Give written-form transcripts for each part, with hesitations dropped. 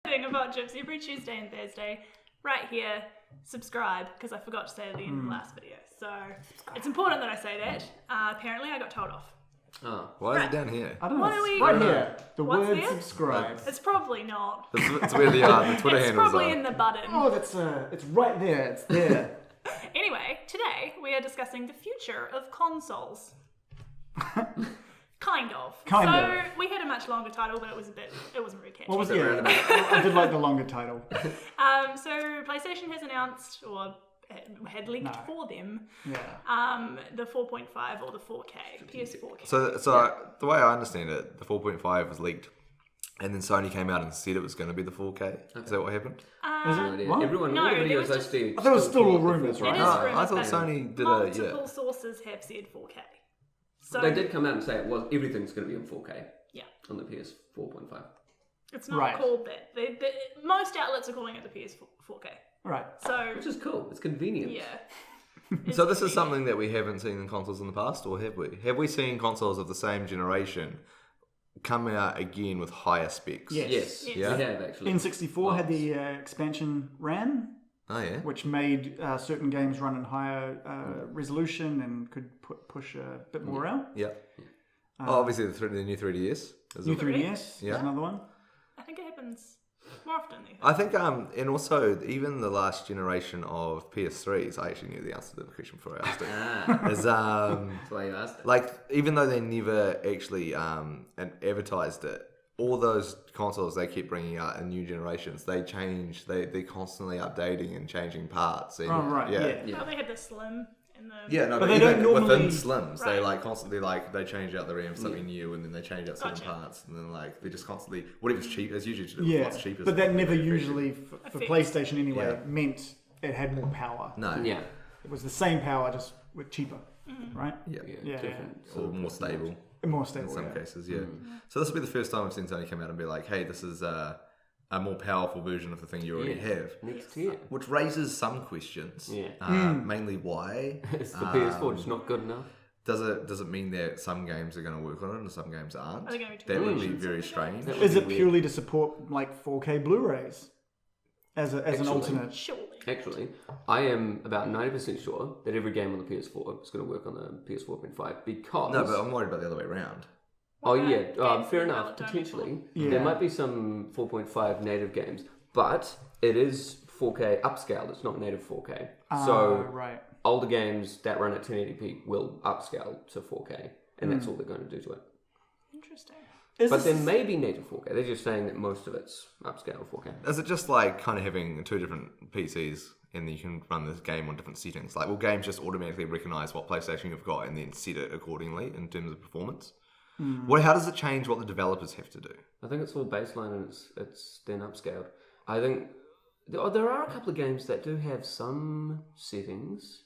thing about Gyps every Tuesday and Thursday, right here. Subscribe, because I forgot to say it at the end of the last video. So it's important that I say that. Apparently, I got told off. Oh. Why is it down here? I don't know. What are It's we- right here. The What's word there? subscribe. It's probably not. It's where the Twitter It's handles probably are. in the button. Oh, that's it's right there. It's there. Anyway, today we are discussing the future of consoles. Kind of. Kind so of. we had a much longer title, but it wasn't very catchy. What was it? I did like the longer title. So PlayStation has announced, or had leaked for them, Yeah. the 4.5 or the 4K, PS4K. So the way I understand it, the 4.5 was leaked, and then Sony came out and said it was going to be the 4K. Is that what happened? Is No it? idea. What? Everyone, No, all the there videos was I just- see. I thought it was still all call it the rumours, 4K. right? It is No, rumours, I thought but Sony did multiple sources have said 4K. So They did come out and say everything's going to be in 4K. Yeah. On the PS4.5. it's not Right. called that. Most outlets are calling it the PS4K. Right. So Which is cool. It's convenient. yeah. So this is something that we haven't seen in consoles in the past, or have we? Have we seen consoles of the same generation come out again with higher specs? Yes. Yes. Yeah. We have actually. N64 had the expansion RAM, Oh yeah. which made certain games run in higher resolution and could push a bit more out. Yeah. Obviously the new 3DS. New 3DS Yeah. is another one. I think it happens more often than you think. I think, and also even the last generation of PS3s, I actually knew the answer to the question before I asked it. Is That's why you asked it. like even though they never actually advertised it, all those consoles they keep bringing out in new generations, they change. They're constantly updating and changing parts. And, Oh, right, yeah. Oh, they had the Slim and the Yeah, no, But but they even don't within normally- Slims, they Right. like constantly they change out the RAM for something new, and then they change out certain Gotcha. parts, and then like they just constantly whatever's cheap. It's usually to do with Yeah, what's cheapest. but that never Very usually, cheap. for Affects. PlayStation anyway, Yeah. meant it had more power. No. Yeah. It was the same power, just with cheaper, right? Yeah. Yeah, Different. Or sort of more stable More stable. in some yeah. cases. Yeah. So this will be the first time I've seen Sony come out and be like, "Hey, this is a more powerful version of the thing you already Yeah. have," Next year. which raises some questions. Yeah. Mainly why. Is the PS4 just not good enough? Does it mean that some games are going to work on it and some games aren't? Are there gonna be two That would be versions very of the strange. games? Is it Weird. purely to support like 4K Blu-rays as an Actually. alternate? surely. Actually, I am about 90% sure that every game on the PS4 is going to work on the PS4.5 because... No, but I'm worried about the other way around. Oh Okay. yeah, Games fair that enough. don't Potentially, Yeah. there might be some 4.5 native games, but it is 4K upscaled. It's not native 4K. So right. older games that run at 1080p will upscale to 4K, and that's all they're going to do to it. Interesting. Is But this- there may be native 4K. They're just saying that most of it's upscaled 4K. Is it just like kind of having two different PCs and then you can run this game on different settings? Like, will games just automatically recognize what PlayStation you've got and then set it accordingly in terms of performance? How does it change what the developers have to do? I think it's all baseline and it's then upscaled. I think there are a couple of games that do have some settings.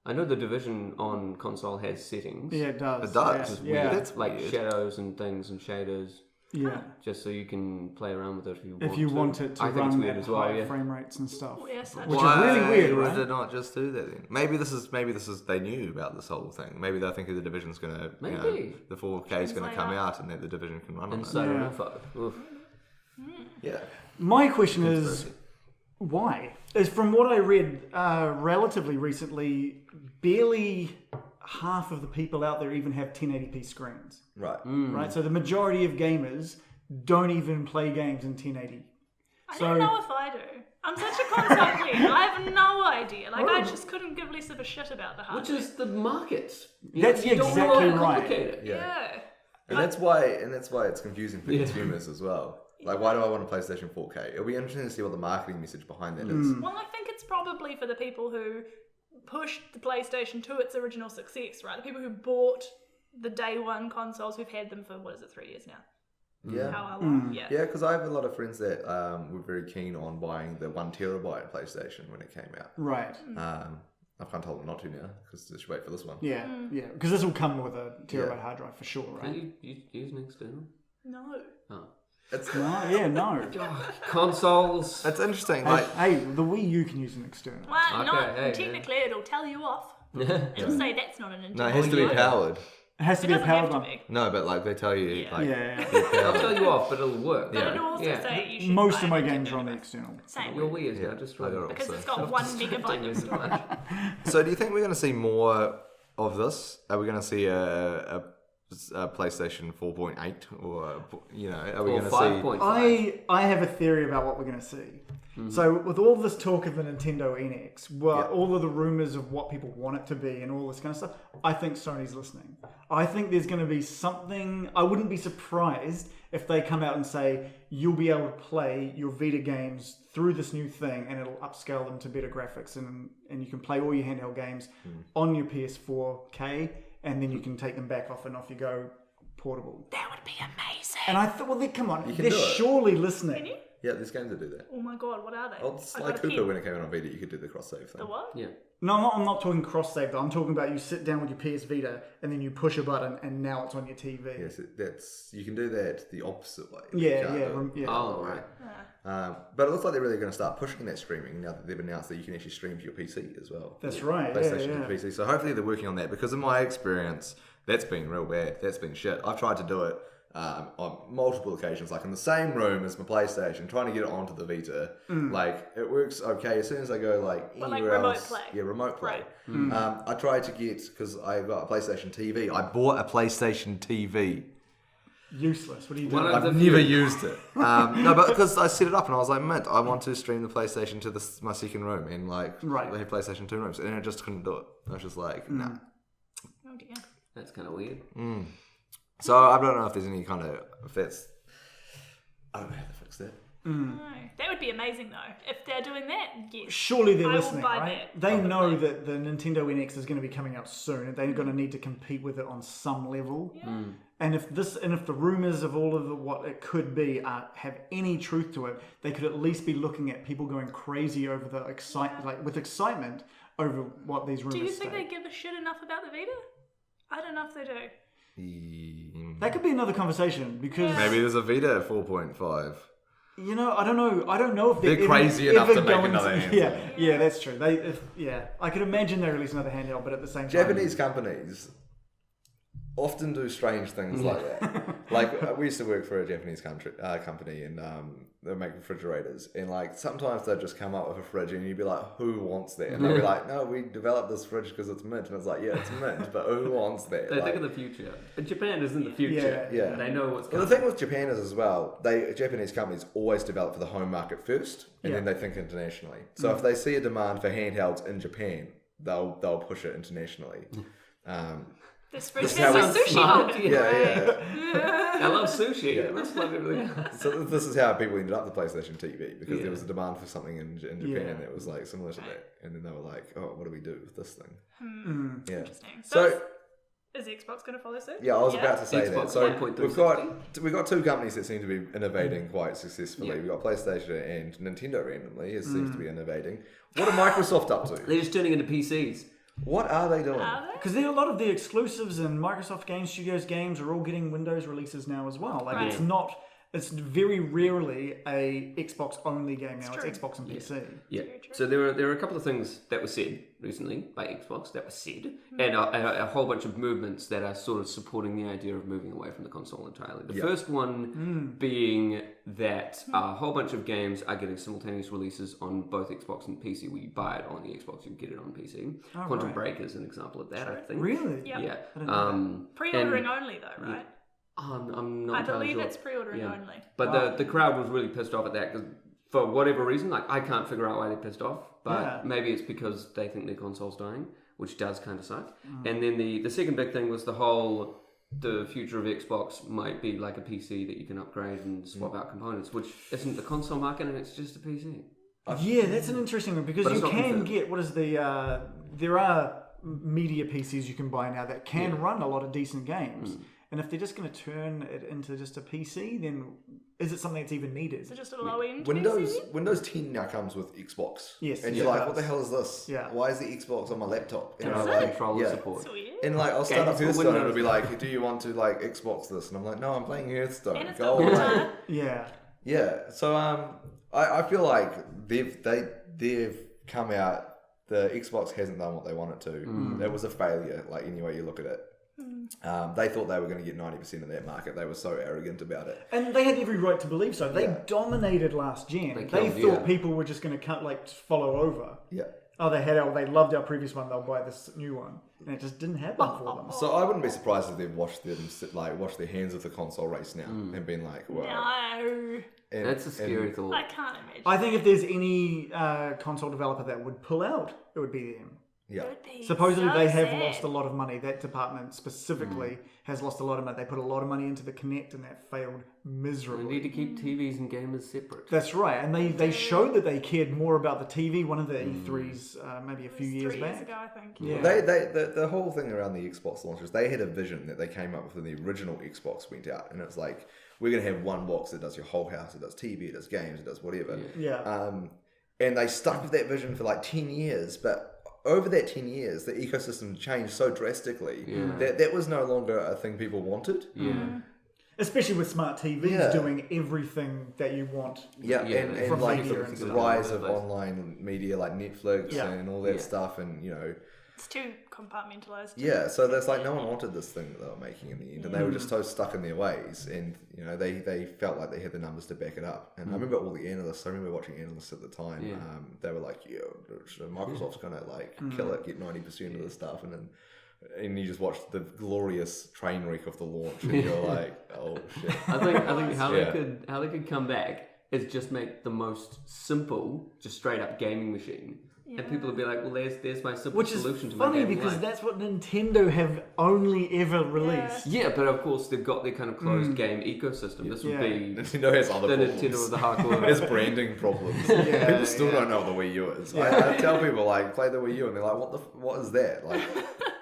I know the Division on console has settings. Yeah, it does. It does. Yeah. Yeah. That's Like weird. shadows and things and shaders, Yeah. just so you can play around with it if you want If you to. want it to I think it's run weird at as well, higher yeah. frame rates and stuff. Well, yes, that's Which is Why really weird, would right? they not just do that then? Maybe this is they knew about this whole thing. Maybe they think the Division's gonna Maybe. the 4K is gonna Things like come that. out and that the Division can run on it. Insider Yeah. info. Oof. Yeah. My question is, why? Is from what I read relatively recently, barely half of the people out there even have 1080p screens. Right. Right, so the majority of gamers don't even play games in 1080. I So- don't know if I do. I'm such a console queen. I have no idea. Like, I just couldn't give less of a shit about the hardware. Which is the market. That's you don't exactly want to right. complicate it. yeah. And that's why it's confusing for consumers as well. Like, why do I want a PlayStation 4K? It'll be interesting to see what the marketing message behind that is. Well, I think it's probably for the people who pushed the PlayStation to its original success, right? The people who bought the day one consoles who've had them for, 3 years now? Yeah. How long? Yeah. Yeah, because I have a lot of friends that were very keen on buying the 1 terabyte PlayStation when it came out. Right. I've kind of told them not to now because they should wait for this one. Yeah, yeah. Because this will come with a terabyte hard drive for sure, Can right? you use an external? No. Oh. It's No. Consoles. it's interesting. Like, Hey, the Wii U can use an external. Well, Okay, not hey, technically. It'll tell you off. Yeah. It'll say that's not a Nintendo. no, it has to be game. powered. It has to It be a doesn't have powered to one. be. No, but like they tell you, Yeah. like Yeah. I'll tell you off, but it'll work. But it'll also say you should Most buy of my a games Nintendo are on the device. external. Same. Your Wii is Yeah, now just I right. got it Because also. it's got 1 megabyte of storage. So do you think we're going to see more of this? Are we going to see a PlayStation 4.8 or are we Or going to see? 5.5. I have a theory about what we're going to see. So with all this talk of the Nintendo NX, all of the rumors of what people want it to be and all this kind of stuff, I think Sony's listening. I think there's going to be something. I wouldn't be surprised if they come out and say you'll be able to play your Vita games through this new thing and it'll upscale them to better graphics and you can play all your handheld games on your PS4K and then you can take them back off and off you go portable. That would be amazing. And I thought, well, come on, You can they're do it. surely listening. Can you? Yeah, there's games that do that. Oh my god, what are they? Oh, it's I like got a Cooper pen. when it came out on Vita, you could do the cross save thing. The what? Yeah. No, I'm not talking cross save though. I'm talking about you sit down with your PS Vita and then you push a button and now it's on your TV. Yes, you can do that the opposite way. You Yeah, can't yeah, do it. yeah. Oh, right. But it looks like they're really going to start pushing that streaming now that they've announced that you can actually stream to your PC as well. That's right. Yeah, PlayStation yeah. to PC. So hopefully they're working on that because in my experience, that's been real bad. That's been shit. I've tried to do it on multiple occasions, like in the same room as my PlayStation, trying to get it onto the Vita. Like it works okay. As soon as I go like Well, like anywhere remote else, play. yeah, remote play. Right. I tried to get because I got a PlayStation TV. I bought a PlayStation TV. Useless. What are you One doing? of I've the never few- used it. No, but because I set it up and I was like, mint, I want to stream the PlayStation to my second room, and like Right. they have PlayStation 2 rooms, and I just couldn't do it. I was just like, nah. Oh dear. That's kind of weird. So I don't know if there's any kind of if that's. I don't know how to fix that. No. That would be amazing though. If they're doing that, yes. Surely they're I will listening, buy right? that, They know probably. that the Nintendo NX is going to be coming out soon, and they're going to need to compete with it on some level. Yeah. And if the rumors of all of what it could be have any truth to it, they could at least be looking at people going crazy over the excitement over what these rumors Do you think say. they give a shit enough about the Vita? I don't know if they do. That could be another conversation because Maybe there's a Vita 4.5. you know I don't know if They're crazy enough to make another handheld. Yeah, that's true. I could imagine they release another handheld, but at the same time, Japanese companies often do strange things like that. Like we used to work for a Japanese company, and they make refrigerators, and like sometimes they'd just come up with a fridge, and you'd be like, "Who wants that?" And they'd be like, "No, we developed this fridge because it's mint," and it's like, "Yeah, it's mint, but who wants that?" They Like, think of the future. And Japan is in the future. Yeah. They know what's Well, coming. the thing with Japan is as well, Japanese companies always develop for the home market first, and then they think internationally. So if they see a demand for handhelds in Japan, they'll push it internationally. This fridge how has we- a sushi Smart, on it. Yeah. I love sushi. It must love everything else. So this is how people ended up the PlayStation TV because there was a demand for something in Japan Yeah. that was like similar to that, and then they were like, "Oh, what do we do with this thing?" Yeah. Interesting. So is the Xbox going to follow suit? yeah, I was about to say Xbox that. So 1.360. we've got two companies that seem to be innovating quite successfully. We've got PlayStation and Nintendo randomly. It seems to be innovating. What are Microsoft up to? They're just turning into PCs. What are they doing? Are they? because a lot of the exclusives and Microsoft Game Studios games are all getting Windows releases now as well. Like it's very rarely a Xbox only game now. true. It's Xbox and PC. Yeah. Very true. So there are a couple of things that were said recently by Xbox that were said, and a whole bunch of movements that are sort of supporting the idea of moving away from the console entirely. The first one being that a whole bunch of games are getting simultaneous releases on both Xbox and PC. Where you buy it on the Xbox, you get it on PC. Quantum right. Break is an example of that, I think. Really? Yep. Yeah. didn't know Pre-ordering only though, right? I'm not I entirely believe sure. it's pre-ordering Yeah. only. But the crowd was really pissed off at that because for whatever reason, like I can't figure out why they're pissed off. But Yeah. maybe it's because they think their console's dying, which does kind of suck. And then the second big thing was the future of Xbox might be like a PC that you can upgrade and swap out components, which isn't the console market and it's just a PC. Yeah, that's an interesting one because But it's you not can confirmed. get there are media PCs you can buy now that can run a lot of decent games. And if they're just going to turn it into just a PC, then is it something that's even needed? So just a low end Windows 10 now comes with Xbox. Yes, and yeah, you're it like, what the does. hell is this? Yeah. Why is the Xbox on my laptop? And And I'm I like, controller yeah. support. That's weird. And like, I'll start up Games for Hearthstone and it'll Windows. be like, do you want to like Xbox this? And I'm like, no, I'm playing Hearthstone. And it's Go got away. water. Yeah. Yeah. So I feel like they've come out. The Xbox hasn't done what they wanted to. It was a failure. Like any way you look at it. They thought they were going to get 90% of that market. They were so arrogant about it. And they had every right to believe so. They dominated last gen. They thought people were just going to follow over. Yeah. Oh, they loved our previous one. They'll buy this new one, and it just didn't happen for them. So I wouldn't be surprised if they've washed their hands of the console race now and been like, well, No. That's a scary thought. I can't imagine. I think if there's any console developer that would pull out, it would be them. Yeah. It would be Supposedly so they have sad. lost a lot of money. That department specifically has lost a lot of money. They put a lot of money into the Kinect and that failed We miserably. need to keep TVs and gamers separate. That's right. And they showed that they cared more about the TV, one of the E3s maybe a few years 3 back. years ago, I think. Yeah. The whole thing around the Xbox launches, they had a vision that they came up with when the original Xbox went out, and it's like, we're going to have one box that does your whole house, it does TV, it does games, it does whatever. Yeah. And they stuck with that vision for like 10 years, but over that 10 years, the ecosystem changed so drastically that was no longer a thing people wanted. Yeah. Especially with smart TVs doing everything that you want. Yeah, and from like media the and stuff. rise of online media like Netflix Yeah. and all that stuff, and It's too compartmentalized. yeah, so there's like no one wanted this thing that they were making in the end, and they were just so stuck in their ways, and they felt like they had the numbers to back it up. And I remember all the analysts. I remember watching analysts at the time. Yeah. They were like, "Yeah, Microsoft's gonna kill it, get 90% of the stuff," and you just watch the glorious train wreck of the launch, and you're like, "Oh shit!" I think how they could come back is just make the most simple, just straight up gaming machine. And people will be like, well, there's my simple Which is solution to my funny gaming because life. that's what Nintendo have only ever released. Yeah, but of course they've got their kind of closed game ecosystem. This would be Nintendo has other the problems. Nintendo of the hardcore. There's branding problems. People still don't know what the Wii U is. I tell people like, play the Wii U, and they're like, what is that? Like,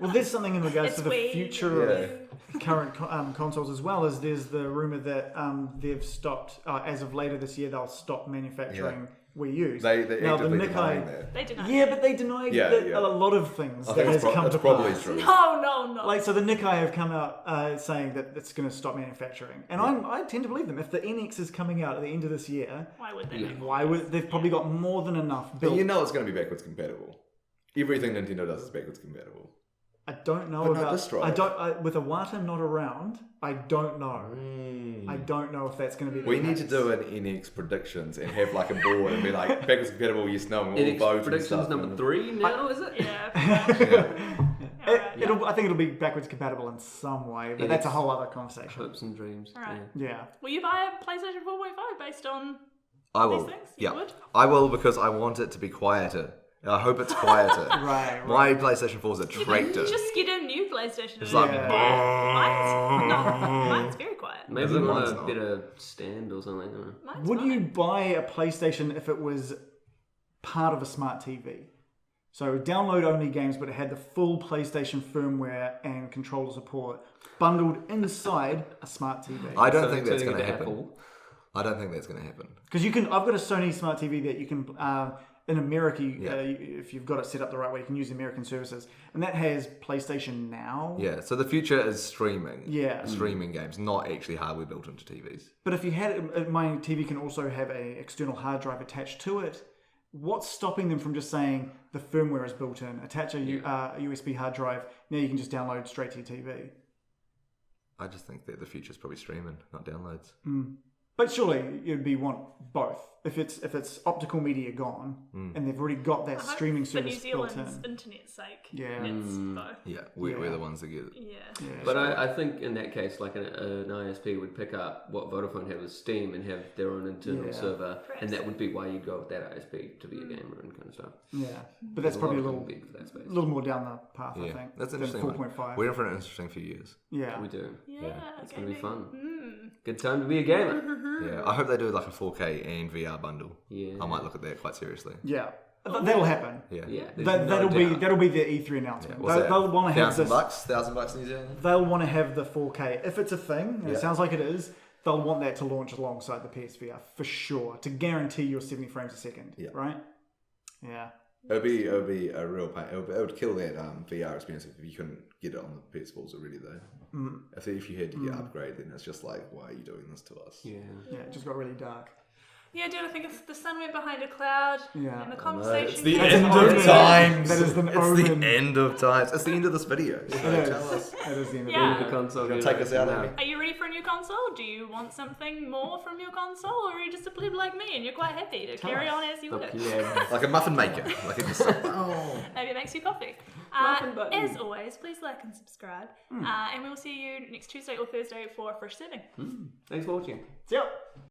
Well, there's something in regards It's to the Wii. future of current consoles as well, as there's the rumor that they've stopped, as of later this year, they'll stop manufacturing Wii U's. They now, the actively Nikkei, denying that. They deny. yeah, but they denied a lot of things I that think has come it's to probably pass. true. No. Like, so the Nikkei have come out saying that it's going to stop manufacturing, and I tend to believe them. If the NX is coming out at the end of this year, Why would they? why would they've probably got more than enough built? But you know it's going to be backwards compatible. Everything Nintendo does is backwards compatible. I don't know But not about this drive. I don't with Iwata not around. I don't know. I don't know if that's going to be. We need to do an NX predictions and have like a board and be like backwards compatible, yes, no, and we'll all NX vote and predictions stuff. number 3 now, is it? Yeah. I think it'll be backwards compatible in some way, but that's a whole other conversation. Hopes and dreams. Alright. Yeah. Will you buy a PlayStation 4.5 based on I will. these things? You Yeah, would? I will because I want it to be quieter. I hope it's quieter. Right. My PlayStation 4 is a tractor. Just get a new PlayStation. It's like, Mine's very quiet. Maybe Is it? you want Mine's a not. better stand or something. I don't know. Mine's Would fine. you buy a PlayStation if it was part of a smart TV? So download only games, but it had the full PlayStation firmware and controller support bundled inside a smart TV. I don't So think that's turning going to into happen. Apple. I don't think that's going to happen. Because you can, I've got a Sony smart TV that you can, in America, if you've got it set up the right way, you can use American services, and that has PlayStation Now. Yeah, so the future is streaming. Yeah. Streaming games, not actually hardware built into TVs. But if you had, my TV can also have a external hard drive attached to it. What's stopping them from just saying the firmware is built in? Attach a USB hard drive. Now you can just download straight to your TV. I just think that the future is probably streaming, not downloads. But surely you'd want both. If it's optical media gone and they've already got that I hope streaming for service New built Zealand's in. internet's sake. Yeah. It's both. Yeah, we're the ones that get it. Yeah. But I think in that case, like an ISP would pick up what Vodafone had with Steam and have their own internal server, and that would be why you'd go with that ISP to be a gamer and kind of stuff. Yeah. But that's There's probably a lot of little, big for that space. little more down the path, I Yeah, think. that's than interesting. 4.5. We're in for an interesting few years. Yeah. We do. Yeah. It's going to be fun. Mm. Good time to be a gamer. Yeah, I hope they do like a 4K and VR bundle. Yeah. I might look at that quite seriously. Yeah. That'll happen. Yeah. Yeah. there's That'll no doubt. be the E3 announcement. What's that? They'll want to have this. $1,000 New Zealand. They'll want to have the 4K if it's a thing. And Yeah. It sounds like it is. They'll want that to launch alongside the PSVR for sure to guarantee your 70 frames a second. Yeah. Right. Yeah. It would be a real pain. It would kill that VR experience if you couldn't get it on the PS4s already though. If you had to get upgrade, then it's just like, why are you doing this to us? Yeah. Yeah. It just got really dark. Yeah, dude, I think if the sun went behind a cloud Yeah. and the It's conversation... the That's end an of omen. times. That is an It's omen. the end of times. It's the end of this video. It Tell is. us. It is the end of Yeah. the The console You're gonna take us out, now. Amy? Are you ready for a new console? Do you want something more from your console? Or are you just a pleb like me and you're quite happy to carry us. on as you The would? pleb. Like a muffin maker. Like it just. Oh. Maybe it makes you coffee. Muffin button. As always, please like and subscribe. And we will see you next Tuesday or Thursday for a fresh serving. Thanks for watching. See ya.